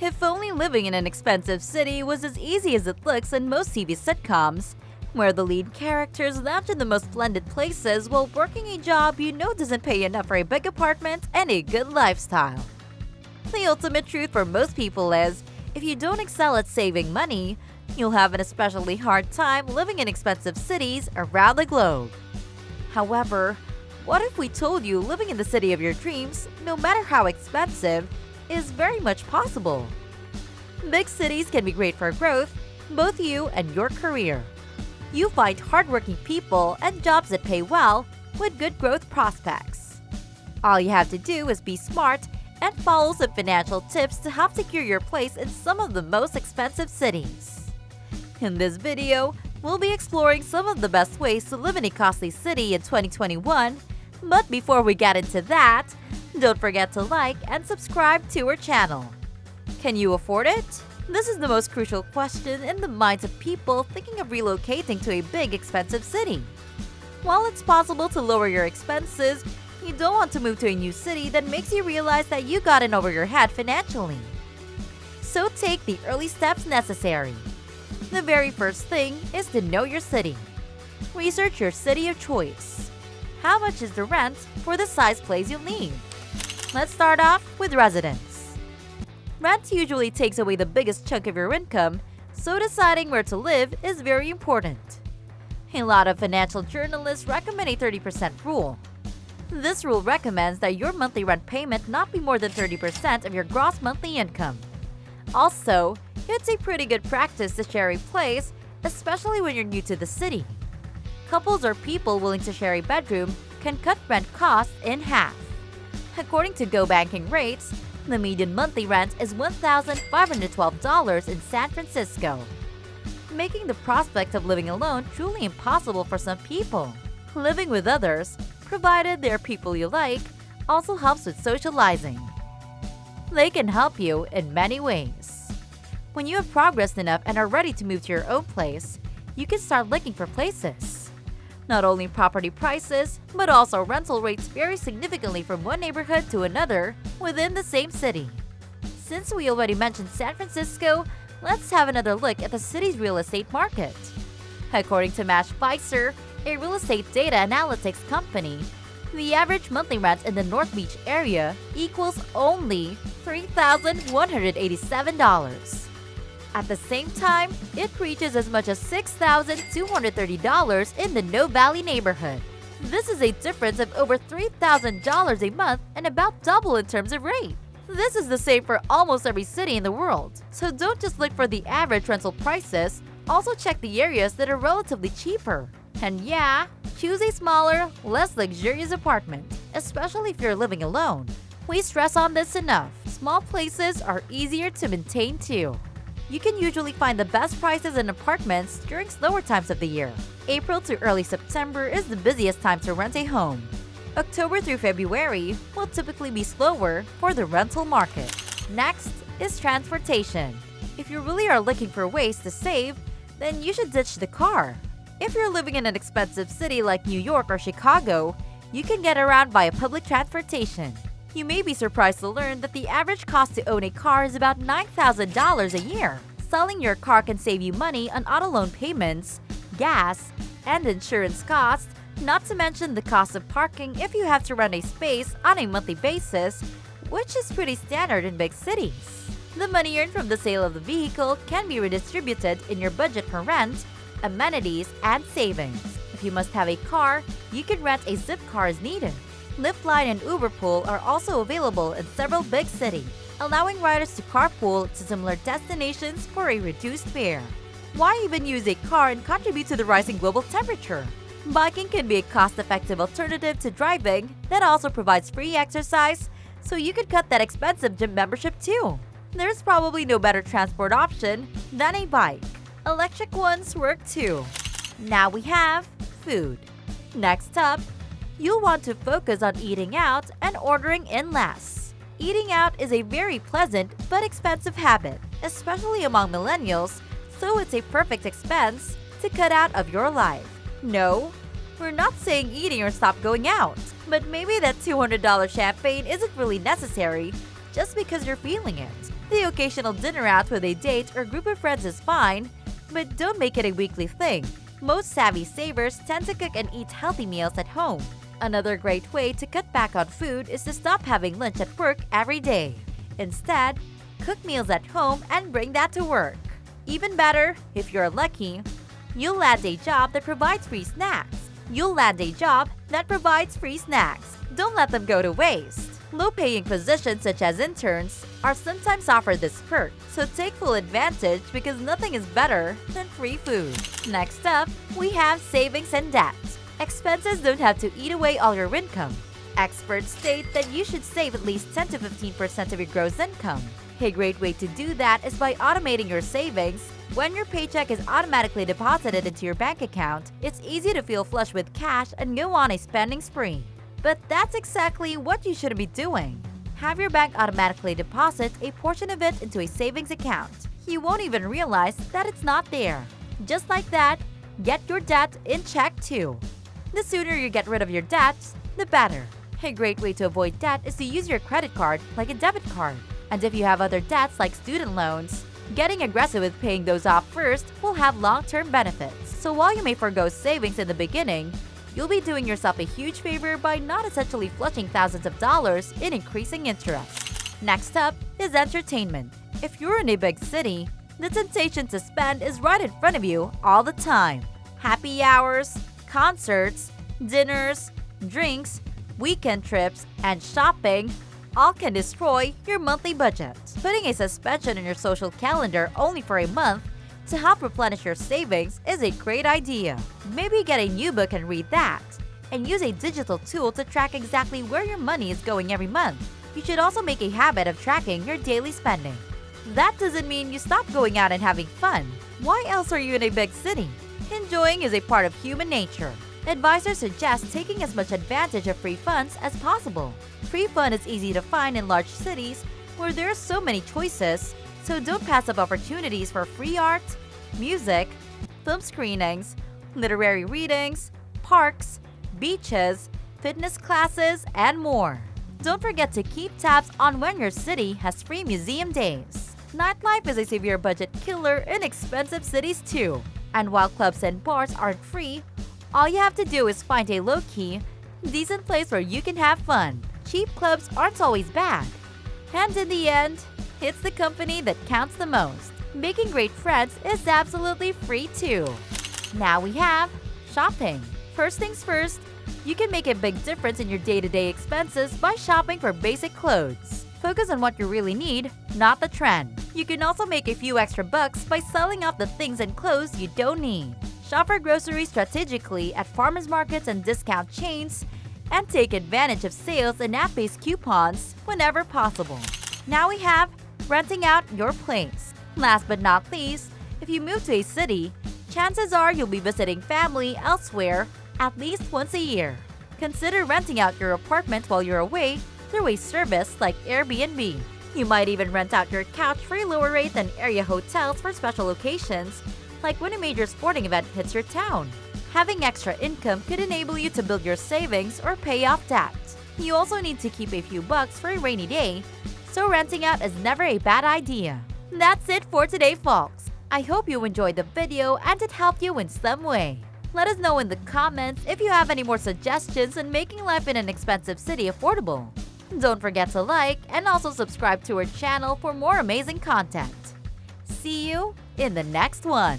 If only living in an expensive city was as easy as it looks in most TV sitcoms, where the lead characters lounge in the most splendid places while working a job you know doesn't pay enough for a big apartment and a good lifestyle. The ultimate truth for most people is, if you don't excel at saving money, you'll have an especially hard time living in expensive cities around the globe. However, what if we told you living in the city of your dreams, no matter how expensive, is very much possible? Big cities can be great for growth, both you and your career. You find hardworking people and jobs that pay well with good growth prospects. All you have to do is be smart and follow some financial tips to help secure your place in some of the most expensive cities. In this video, we'll be exploring some of the best ways to live in a costly city in 2021. But before we get into that, don't forget to like and subscribe to our channel. Can you afford it? This is the most crucial question in the minds of people thinking of relocating to a big, expensive city. While it's possible to lower your expenses, you don't want to move to a new city that makes you realize that you got in over your head financially. So take the early steps necessary. The very first thing is to know your city. Research your city of choice. How much is the rent for the size place you'll need? Let's start off with residence. Rent usually takes away the biggest chunk of your income, so deciding where to live is very important. A lot of financial journalists recommend a 30% rule. This rule recommends that your monthly rent payment not be more than 30% of your gross monthly income. Also, it's a pretty good practice to share a place, especially when you're new to the city. Couples or people willing to share a bedroom can cut rent costs in half. According to Go Banking rates, the median monthly rent is $1,512 in San Francisco, making the prospect of living alone truly impossible for some people. Living with others, provided they're people you like, also helps with socializing. They can help you in many ways. When you have progressed enough and are ready to move to your own place, you can start looking for places. Not only property prices, but also rental rates vary significantly from one neighborhood to another within the same city. Since we already mentioned San Francisco, let's have another look at the city's real estate market. According to Mashvisor, a real estate data analytics company, the average monthly rent in the North Beach area equals only $3,187. At the same time, it reaches as much as $6,230 in the No Valley neighborhood. This is a difference of over $3,000 a month and about double in terms of rate. This is the same for almost every city in the world. So don't just look for the average rental prices, also check the areas that are relatively cheaper. And yeah, choose a smaller, less luxurious apartment, especially if you're living alone. We stress on this enough. Small places are easier to maintain too. You can usually find the best prices in apartments during slower times of the year. April to early September is the busiest time to rent a home. October through February will typically be slower for the rental market. Next is transportation. If you really are looking for ways to save, then you should ditch the car. If you're living in an expensive city like New York or Chicago, you can get around via public transportation. You may be surprised to learn that the average cost to own a car is about $9,000 a year. Selling your car can save you money on auto loan payments, gas, and insurance costs, not to mention the cost of parking if you have to rent a space on a monthly basis, which is pretty standard in big cities. The money earned from the sale of the vehicle can be redistributed in your budget for rent, amenities, and savings. If you must have a car, you can rent a zip car as needed. Liftline and Uber Pool are also available in several big cities, allowing riders to carpool to similar destinations for a reduced fare. Why even use a car and contribute to the rising global temperature? Biking can be a cost-effective alternative to driving that also provides free exercise, so you could cut that expensive gym membership too. There's probably no better transport option than a bike. Electric ones work too. Now we have food. Next up, you'll want to focus on eating out and ordering in less. Eating out is a very pleasant but expensive habit, especially among millennials, so it's a perfect expense to cut out of your life. No, we're not saying eating or stop going out, but maybe that $200 champagne isn't really necessary just because you're feeling it. The occasional dinner out with a date or group of friends is fine, but don't make it a weekly thing. Most savvy savers tend to cook and eat healthy meals at home. Another great way to cut back on food is to stop having lunch at work every day. Instead, cook meals at home and bring that to work. Even better, if you're lucky, you'll land a job that provides free snacks. Don't let them go to waste. Low-paying positions such as interns are sometimes offered this perk, so take full advantage because nothing is better than free food. Next up, we have savings and debt. Expenses don't have to eat away all your income. Experts state that you should save at least 10 to 15% of your gross income. A great way to do that is by automating your savings. When your paycheck is automatically deposited into your bank account, it's easy to feel flush with cash and go on a spending spree. But that's exactly what you shouldn't be doing. Have your bank automatically deposit a portion of it into a savings account. You won't even realize that it's not there. Just like that, get your debt in check too. The sooner you get rid of your debts, the better. A great way to avoid debt is to use your credit card like a debit card. And if you have other debts like student loans, getting aggressive with paying those off first will have long-term benefits. So while you may forgo savings in the beginning, you'll be doing yourself a huge favor by not essentially flushing thousands of dollars in increasing interest. Next up is entertainment. If you're in a big city, the temptation to spend is right in front of you all the time. Happy hours, concerts, dinners, drinks, weekend trips, and shopping all can destroy your monthly budget. Putting a suspension on your social calendar only for a month to help replenish your savings is a great idea. Maybe get a new book and read that, and use a digital tool to track exactly where your money is going every month. You should also make a habit of tracking your daily spending. That doesn't mean you stop going out and having fun. Why else are you in a big city? Enjoying is a part of human nature. Advisors suggest taking as much advantage of free funds as possible. Free fun is easy to find in large cities where there are so many choices, so don't pass up opportunities for free art, music, film screenings, literary readings, parks, beaches, fitness classes, and more. Don't forget to keep tabs on when your city has free museum days. Nightlife is a severe budget killer in expensive cities too. And while clubs and bars aren't free, all you have to do is find a low-key, decent place where you can have fun. Cheap clubs aren't always bad. And in the end, it's the company that counts the most. Making great friends is absolutely free too. Now we have shopping. First things first, you can make a big difference in your day-to-day expenses by shopping for basic clothes. Focus on what you really need, not the trend. You can also make a few extra bucks by selling off the things and clothes you don't need. Shop for groceries strategically at farmers markets and discount chains, and take advantage of sales and app-based coupons whenever possible. Now we have renting out your place. Last but not least, if you move to a city, chances are you'll be visiting family elsewhere at least once a year. Consider renting out your apartment while you're away through a service like Airbnb. You might even rent out your couch for a lower rate than area hotels for special occasions, like when a major sporting event hits your town. Having extra income could enable you to build your savings or pay off debt. You also need to keep a few bucks for a rainy day, so renting out is never a bad idea. That's it for today, folks. I hope you enjoyed the video and it helped you in some way. Let us know in the comments if you have any more suggestions on making life in an expensive city affordable. Don't forget to like and also subscribe to our channel for more amazing content. See you in the next one.